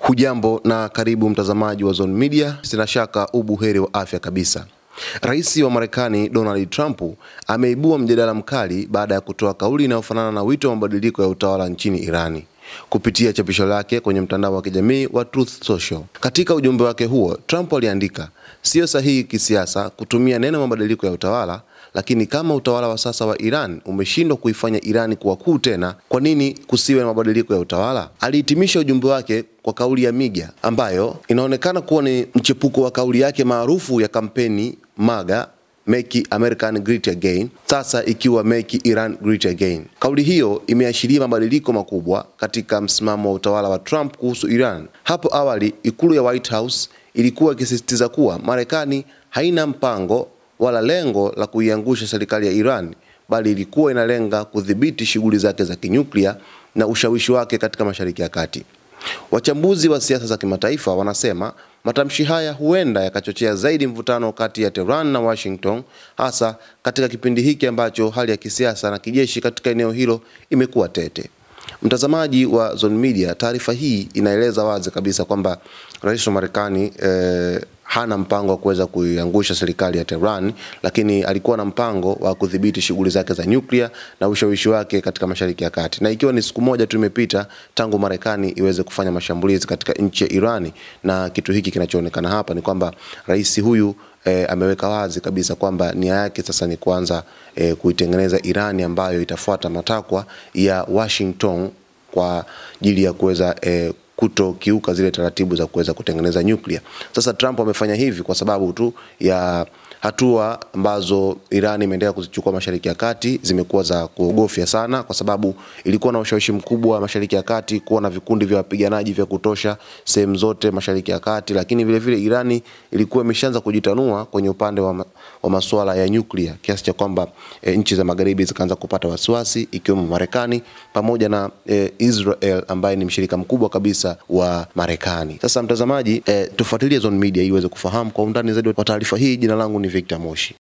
Hujambo na karibu mtazamaji wa Zone Media. Sina shaka ubuheri wa afya kabisa. Rais wa Marekani Donald Trump ameibua mjadala mkali baada ya kutoa kauli inayofanana na wito wa mabadiliko ya utawala nchini Irani kupitia chapisho lake kwenye mtandao wa kijamii wa Truth Social. Katika ujumbe wake huo, Trump aliandika, "Sio sahihi kisiasa kutumia neno mabadiliko ya utawala, lakini kama utawala wa sasa wa Iran umeshindwa kuifanya Irani kuwa kuu tena, kwa nini kusiwe na mabadiliko ya utawala?" Alihitimisha ujumbe wake kwa kauli ya MAGA ambayo inaonekana kuwa ni mchepuko wa kauli yake maarufu ya kampeni MAGA, Make America Great Again, sasa ikiwa Make Iran Great Again. Kauli hiyo imeashiria mabadiliko makubwa katika msimamo wa utawala wa Trump kuhusu Iran. Hapo awali, ikulu ya White House ilikuwa ikisisitiza kuwa Marekani haina mpango wala lengo la kuiangusha serikali ya Iran, bali ilikuwa inalenga kudhibiti shughuli zake za kinyuklia na ushawishi wake katika Mashariki ya Kati. Wachambuzi wa siasa za kimataifa wanasema matamshi haya huenda yakachochea zaidi mvutano kati ya Tehran na Washington, hasa katika kipindi hiki ambacho hali ya kisiasa na kijeshi katika eneo hilo imekuwa tete. Mtazamaji wa Zone Media, taarifa hii inaeleza wazi kabisa kwamba rais wa Marekani hana mpango wa kuweza kuiangusha serikali ya Tehran, lakini alikuwa na mpango wa kudhibiti shughuli zake za nyuklia na ushawishi wake katika Mashariki ya Kati. Na ikiwa ni siku moja tu imepita tangu Marekani iweze kufanya mashambulizi katika nchi ya Irani, na kitu hiki kinachoonekana hapa ni kwamba rais huyu ameweka wazi kabisa kwamba nia yake sasa ni kuanza kuitengeneza Irani ambayo itafuata matakwa ya Washington kwa ajili ya kuweza kutokiuka zile taratibu za kuweza kutengeneza nyuklia. Sasa Trump amefanya hivi kwa sababu tu ya hatua ambazo Iran imeendelea kuzichukua Mashariki ya Kati zimekuwa za kuogofya sana, kwa sababu ilikuwa na ushawishi mkubwa wa Mashariki ya Kati, kuwa na vikundi vya wapiganaji vya kutosha sehemu zote Mashariki ya Kati, lakini vile vile Irani ilikuwa imeshaanza kujitanua kwenye upande wa masuala ya nyuklia, kiasi cha kwamba nchi za magharibi zikaanza kupata wasiwasi, ikiwemo Marekani pamoja na Israel ambaye ni mshirika mkubwa kabisa wa Marekani. Sasa mtazamaji, tufuatilie Zone Media ili uweze kufahamu kwa undani zaidi wa taarifa hii. Jina langu ni Victor Moshi.